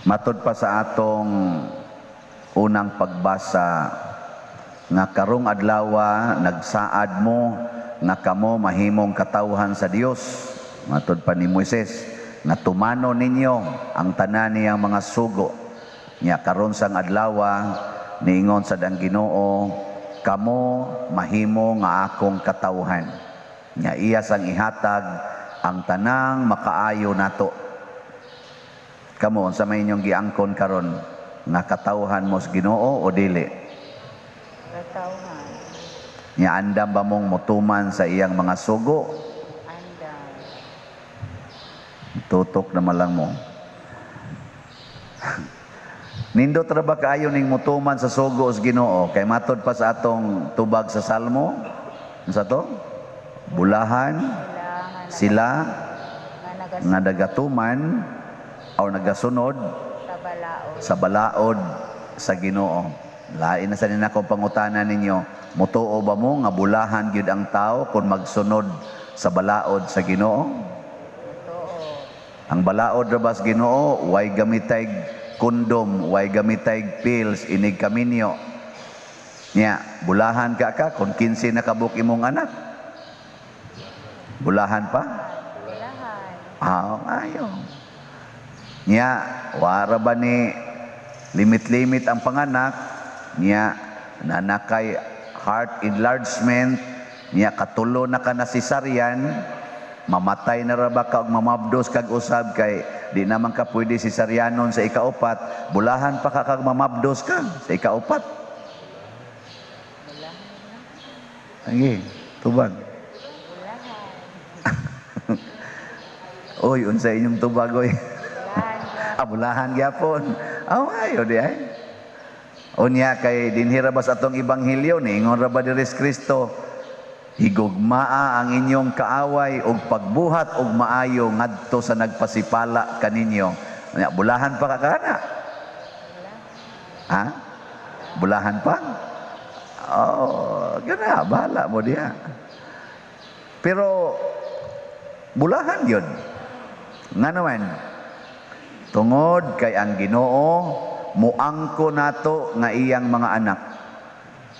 Matod pa sa atong unang pagbasa nga karong adlawa nagsaad mo nga kamo mahimong katawhan sa Dios. Matod pa ni Moises nga tumano ninyo ang tanan niyang mga sugo. Nya karon sang adlawa niingon sa dang Ginoo, kamo mahimo nga akong katawhan. Nya iya sang ihatag ang tanang makaayo nato. Kamo unsa may inyong giangkon karon nga katawhan mo sa Ginoo o dili? Katawhan. Nya andam ba mong mutuman sa iyang mga sugo? Andam. Tutok na malang mo. Nindot ra ba kaayo ning mutuman sa sugo sa Ginoo? Kay matod pa sa atong tubag sa Salmo, unsa to? Bulahan sila nga nagatuman o nagasunod sa balaod sa Ginoo. Lain na sa nina kong pangutana ninyo, mutuo ba mo nga bulahan gyud ang tao kung magsunod sa balaod sa Ginoo? Ang balaod ra ba sa Ginoo, way gamitay kondom, way gamitay pills, inig kaminyo. Nya, bulahan ka kung 15 na kabuk imong anak. Bulahan pa? Ayaw. Nya, wara ba ni limit-limit ang panganak? Nya, nanakay heart enlargement, nya katulo na ka na cesarean, mamatay na ra ba ka og mamabdos kag usab kay di naman ka pwede cesareanon sa ikaupat, bulahan pa ka kag mamabdos ka sa ikaupat. Lagi, tubag. Oy, unsa inyong tubag oy? Bulahan gyapon. Ayo di ay. Unya kay dinhira ba sa atong ebanghelyo ni ingon ra ba diri sa Kristo, higugmaa ang inyong kaaway ug pagbuhat og maayo ngadto sa nagpasipala kaninyo. Unya bulahan pa ka kana? Ha? Bulahan pa? Gana bahala mo diha. Pero bulahan yun. Nga naman, tungod kay ang Ginoo muangko nato nga iyang mga anak.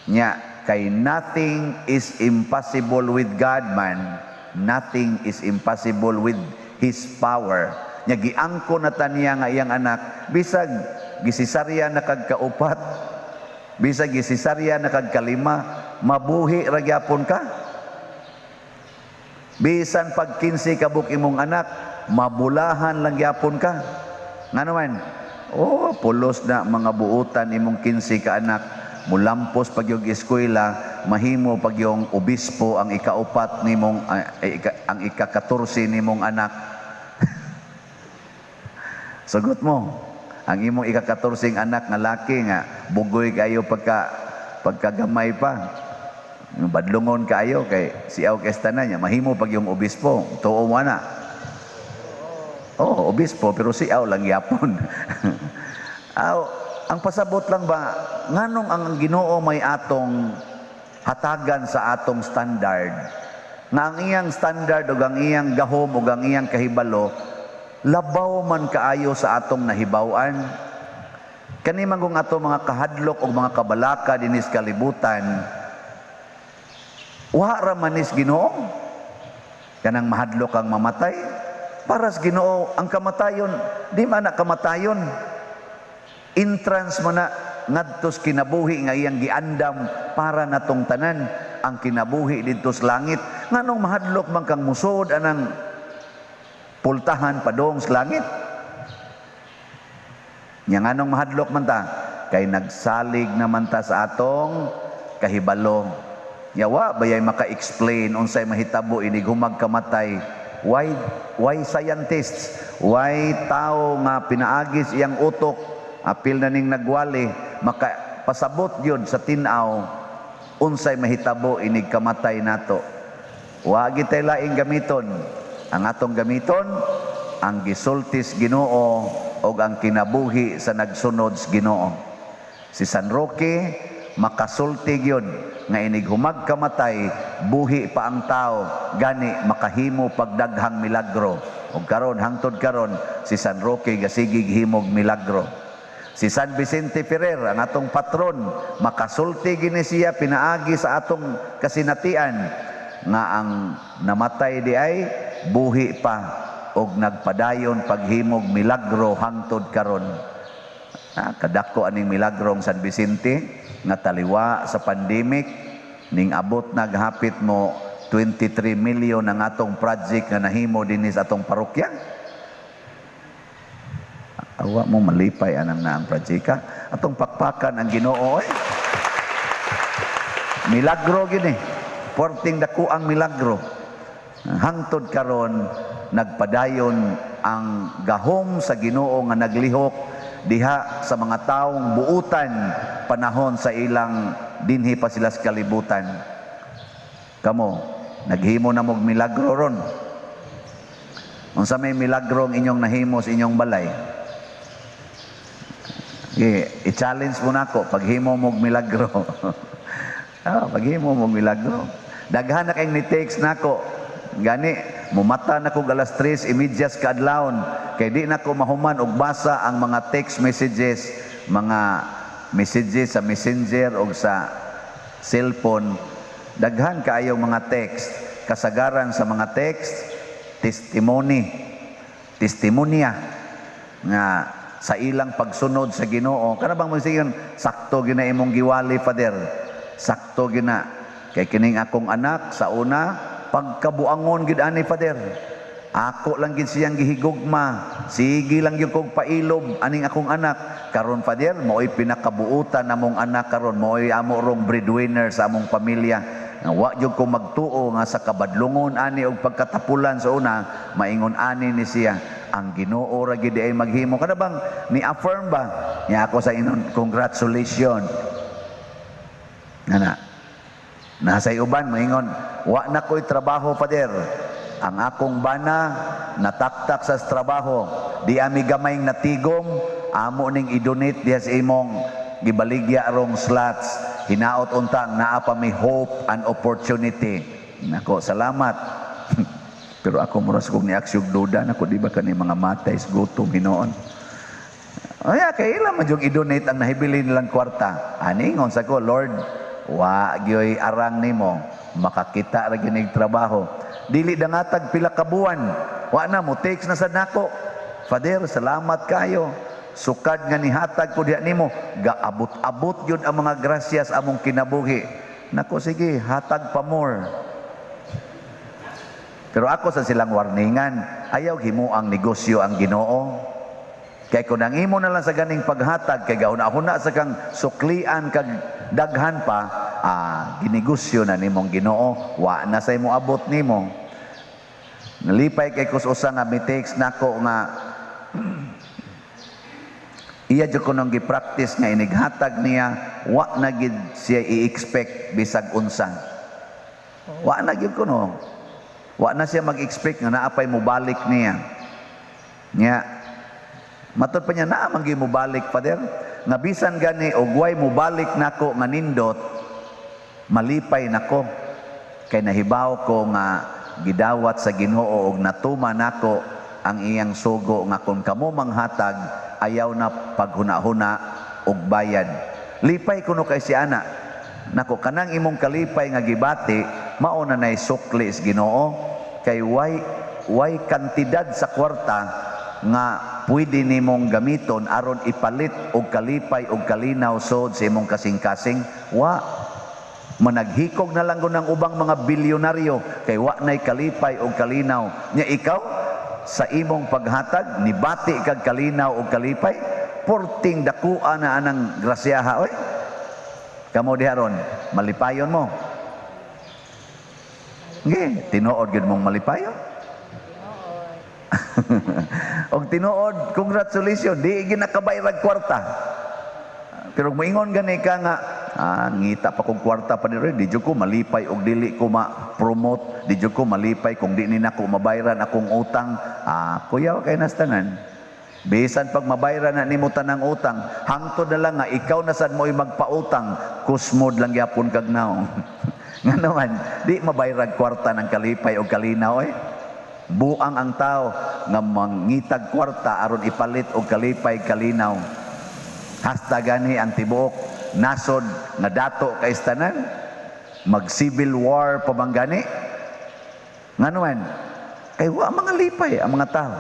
Nya kay nothing is impossible with God man. Nothing is impossible with His power. Nya giangko na taniya nga iyang anak bisag gisisarya na kag kaupat, bisag gisisarya na kag kalima, mabuhi ra gyapon ka. Bisan pag 15 kabuk imong anak, mabulahan lang gyapon ka. Nga naman, pulos na mga buutan imong 15 ka anak, mulampos pag yung eskwela, mahimo pag yung obispo ang ikaupat nimong, ang ika-14 nimong anak. Sagot mo, ang imong ika-14 anak nga laki nga, bugoy kayo pagkagamay pa. Badlungon kayo kay siaw kestana niya mahimo pag yung obispo tuo mo na obispo pero siaw lang yapon. Ang pasabot lang ba nganong ang Ginoo may atong hatagan sa atong standard nga ang iyang standard ug ang iyang gahom ug ang iyang kahibalo labaw man kaayo sa atong nahibaw-an. Kani man kung ato mga kahadlok ug mga kabalaka dinis kalibutan, wa ra manis Ginoo kanang mahadlok kang mamatay para sa Ginoo ang kamatayon di man na kamatayon, entrance mo na ngadto sa kinabuhi nga iyang giandam para natong tanan ang kinabuhi didto sa langit. Nganong mahadlok man kang musod anang pultahan padong sa langit? Nya nganong mahadlok man ta kay nagsalig naman ta sa atong kahibalo. Yawa bayay maka-explain unsay mahitabo inig humag kamatay. Why scientists? Why tao nga pinaagis iyang utok apil na ning nagwali makapasabot yun sa tinaw unsay mahitabo inig kamatay nato. Wa gitay laing gamiton. Ang atong gamiton ang gisultis Ginoo o ang kinabuhi sa nagsunod sa Ginoo. Si San Roque makasulti yun nga inig humag kamatay buhi pa ang tao gani makahimo pagdaghang milagro. ug karon hangtod karon si San Roque gasigig himog milagro. Si San Vicente Ferrer, ang atong patron, makasulti gini siya pinaagi sa atong kasinatian nga ang namatay di ay buhi pa og nagpadayon paghimog milagro hangtod karon. Kadako aning milagrong San Vicente nga taliwa sa pandemic ning abot naghapit mo 23 million ang atong project nga nahimo dinhi sa atong parokya. Awa mo malipay anang na ang projeka. Atong pakpakan ang Ginoo. Milagro gini. Porting dako ang milagro. Hangtod karon nagpadayon ang gahom sa Ginoo nga naglihok diha sa mga taong buutan panahon sa ilang dinhi pa sila sa kalibutan. Kamo, naghimo na mog milagro ron. Unsa may milagro ang inyong nahimo sa inyong balay? I-challenge mo na ako, paghimo mog milagro. Paghimo mog milagro. Daghan na kayong ni-text na ako. Gani, mumata na ko alas 3:30 kaadlawon. Kay di na ko mahuman og basa ang mga text messages, mga messages sa messenger o sa cellphone. Daghan kaayo mga text. Kasagaran sa mga text, testimonya nga sa ilang pagsunod sa Ginoo. Kana bang magsigon sakto gina imong giwali, Father? Sakto gina kay kining akong anak sa una pagkabuangon gid ani, Father. Ako lang gid siyang gihigugma. Sige lang gyud kog pailob aning akong anak. Karon, Father, mao'y pinakabuutan namong anak karon, mao'y amo rong breadwinner sa among pamilya. Nga wa gyud ko magtuo nga sa kabadlungon ani og pagkatapulan sa una, maingon ani ni siya ang Ginoo ra gid ay maghimo. Kada bang ni affirm ba niya ako sa inon, congratulations. Nasa uban maingon, wa na ko'y trabaho, Father. Ang akong bana nataktak sa trabaho. Di ami gamayng natigom, amo ning i-donate diha sa imong gibaligya rong slots. Hinaot untang naa pa may hope and opportunity. Nako, salamat. Pero ako muras kong niaksyog duda nako, di ba kani mga matay gutom hinoon. Aya kay ila man jud i-donate ang nahibili nilang kwarta. Aningon sa ko, Lord, wa gyoy arang nimo makakita ra ginig trabaho. Dili dangatag pila ka buwan. Wa na mo takes na sad nako. Father, salamat kayo. Sukad nga nihatag ko diha nimo, gaabot-abot yun ang mga grasyas among kinabuhi. Nako, sige, hatag pa more. Pero ako sa silang warningan, ayaw himo ang negosyo ang Ginoo. Kay kung nangimo na lang sa ganing paghatag, kay gauna-huna sa kang suklian kag daghan pa, ginegosyo na nimong Ginoo, wa na sa imo abot nimo. Nalipay kay kususa nga mitex nako nga iya jud ko nang gi-practice nga inighatag niya, wa na gid siya i-expect bisag unsa. Wa na gid ko no. Wa na siya mag-expect nga naapay mo balik niya. Nya matud pa niya naa man gyud mo balik, Father. Nga bisan gani og way mo balik nako nga nindot, malipay nako. Kay nahibaw ko nga gidawat sa Ginoo og natuma nako ang iyang sugo nga kung kamo manghatag ayaw na paghuna-huna og bayad. Lipay kuno kay si ana. Nako, kanang imong kalipay nga gibati mao na nay sukli sa Ginoo. Kay way kantidad sa kwarta nga pwede nimong gamiton aron ipalit og kalipay og kalinaw sod sa imong kasing-kasing. Wa managhikog na lang ng ubang mga bilyonaryo kay wa nay kalipay og kalinaw. Nya ikaw sa imong paghatag nibati kag kalinaw og kalipay, porting dakuan na anang grasyaha oy. Kamo diharon malipayon mo. Nge, tinuod gyud mong malipayon. Og tinuod, congratulations, di ginakabayrag kwarta. Pero moingon gani ka nga, ngita pa kong kwarta pa diri, di jud ko malipay og dili ko ma-promote, di jud ko malipay kung di ni nako mabayran akong utang. Kuyaw kay nastanan. Bisan pag mabayran na nimo tanang utang, hangtod na lang nga ikaw na sad mo'y magpautang, kusmod lang gyapon kag naong. Nga naman, di mabayrag kwarta ng kalipay o kalinaw eh. Buang ang tao. nga mangitag kwarta aron ipalit og kalipay kalinaw. Hasta gani ang tibuok nasod nga dato kay istanan, mag civil war pa bang gani? Nganuman, kay wa mga lipay ang mga tao.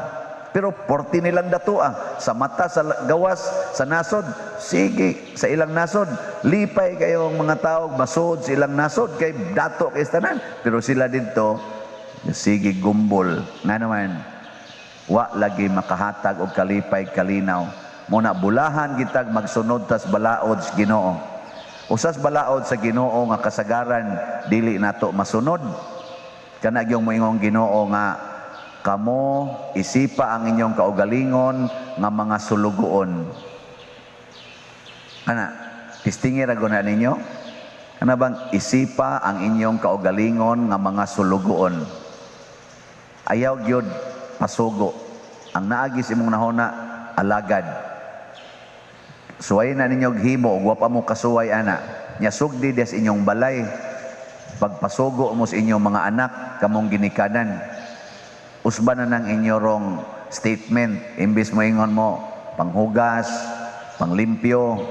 Pero 40 nilang datua sa mata sa gawas sa nasod, sige sa ilang nasod, lipay kayo ang mga tao, masod sa ilang nasod kay dato kay istanan. Pero sila dito, sige gumbol. Nganuman, wa lagi makahatag og kalipay kalinaw. Muna bulahan kitag magsunod tas balaod sa Ginoo. Usas balaod sa Ginoo nga kasagaran dili nato masunod. Kana gyung moingong Ginoo nga kamo isipa ang inyong kaugalingon nga mga sulugoon. Ana, tistingi ra guna ninyo. Ana bang isipa ang inyong kaugalingon nga mga sulugoon. Ayaw gyud pasugo. Ang naagis imong nahona alagad. Suway na ninyo himo ug wa pa mo kasuway ana. Nya sugdi des inyong balay. Pagpasugo mo sa inyong mga anak kamong ginikanan. Usba na ng inyorong statement. Imbis mo ingon mo panghugas, panglimpyo,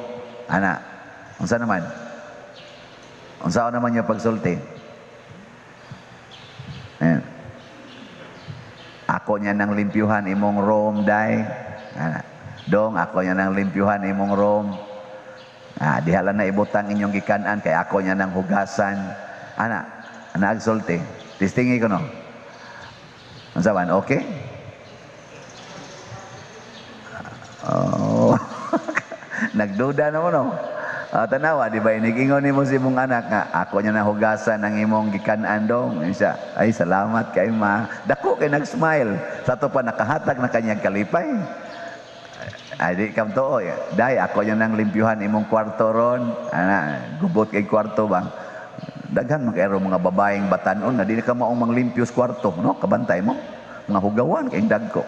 ana. Unsa naman? Unsa naman yung pagsulti? Ayan. Ako niya nang limpyuhan imong room, day. Ana. Dong, ako niya nang limpyuhan imong room. Dihala na ibutang inyong gikanan, kay ako niya nang hugasan. Ana, agsulti. Tistingi ko no. Unsa man, okay? Oh. Nagduda na mo no. Tanawa, di ba inigingon nimo si imong anak nga ako niya nahugasan ang imong gikanan dong. Siya, ay salamat kay ma. Dako kay nag-smile. Sa to pa nakahatag na kanyang kalipay. Ay di kam to, day ako niya nang limpyuhan imong kwarto ron. Ana, gubot kay kwarto bang. Daghan man kayo mga babaeng batanon na di ka maong manglimpyo sa kwarto, no? Kabantay mo. Mga hugawan kay dagko.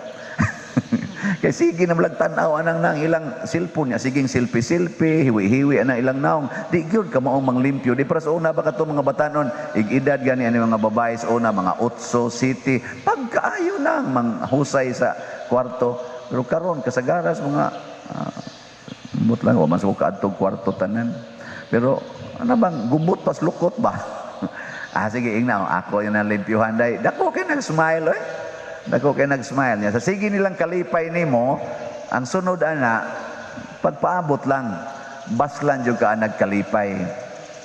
Kay sige na malagtanaw anang nang ilang cellphone niya, siging selfie-selfie, hiwi-hiwi anang ilang naong. Di gyud ka maong manglimpyo. Di para sa una ba kato mga batanon, ig-edad gani ani mga babae sa una, mga 8 city, pagkaayo nang manghusay sa kwarto. Pero karon kasagaras mga gumot lang, wa masuk adtong kwarto tanan. Pero ano bang gumot pas lukot ba? Sige ingnaw, ako yung nalimpyuhan day. Dako kay nag-smile eh. Dako kay nag-smile niya. Sa sige nilang kalipay nimo, ang sunod ana pagpaabot lang, baslan jud ka nagkalipay.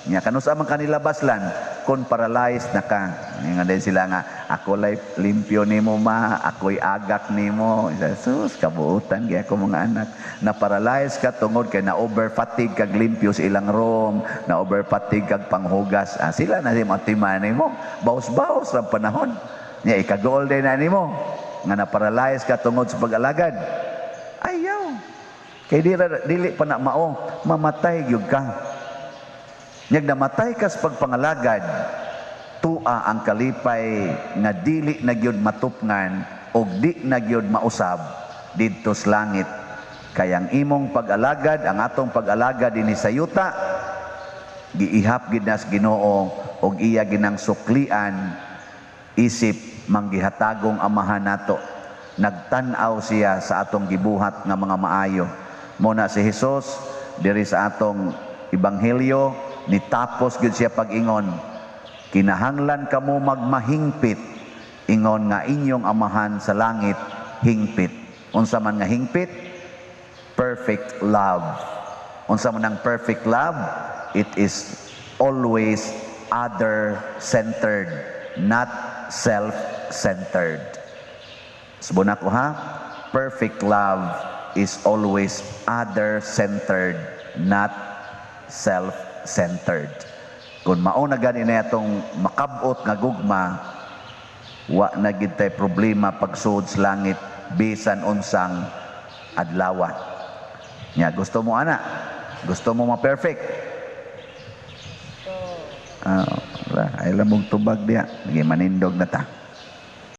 Nya kanus man kanila baslan kon paralyzed na ka. Nga din sila nga ako lay limpyo nimo ma, ako'y agak nimo. Sus kabuutan gyud ako mga anak. Na paralyzed ka tungod kay na over fatigue kag limpyo sa ilang room, na over fatigue kag panghugas. Sila na si matiman nimo. Baos-baos ang panahon. Nya ikagol din na nimo nga na paralyzed ka tungod sa pag-alagad. Ayaw. Kay dili pa na mao, mamatay gyud ka. Nyag namatay ka sa pagpangalagad, tua ang kalipay nga dili na gyud matupngan o di na gyud mausab didto sa langit. Kayang imong pag-alagad, ang atong pag-alagad dinhi sa yuta, giihap gid nas Ginoo og iya ginang suklian isip manggihatagong amahan nato. Nagtan-aw siya sa atong gibuhat nga mga maayo. Muna si Hesus diri sa atong ebanghelyo nitapos gyud siya pag-ingon, kinahanglan kamo magmahingpit ingon nga inyong amahan sa langit hingpit. Unsa man nga hingpit? Perfect love. Unsa man ang perfect love? It is always other-centered, not self-centered. Subon ako ha? Perfect love is always other-centered, not self-centered. Kung mauna gani na itong makabot nga gugma, wa na gid tay problema pagsuod sa langit bisan unsang adlaw. Nya gusto mo ana? Gusto mo ma-perfect? Ay lamong tubag diya. Nagi manindog na ta.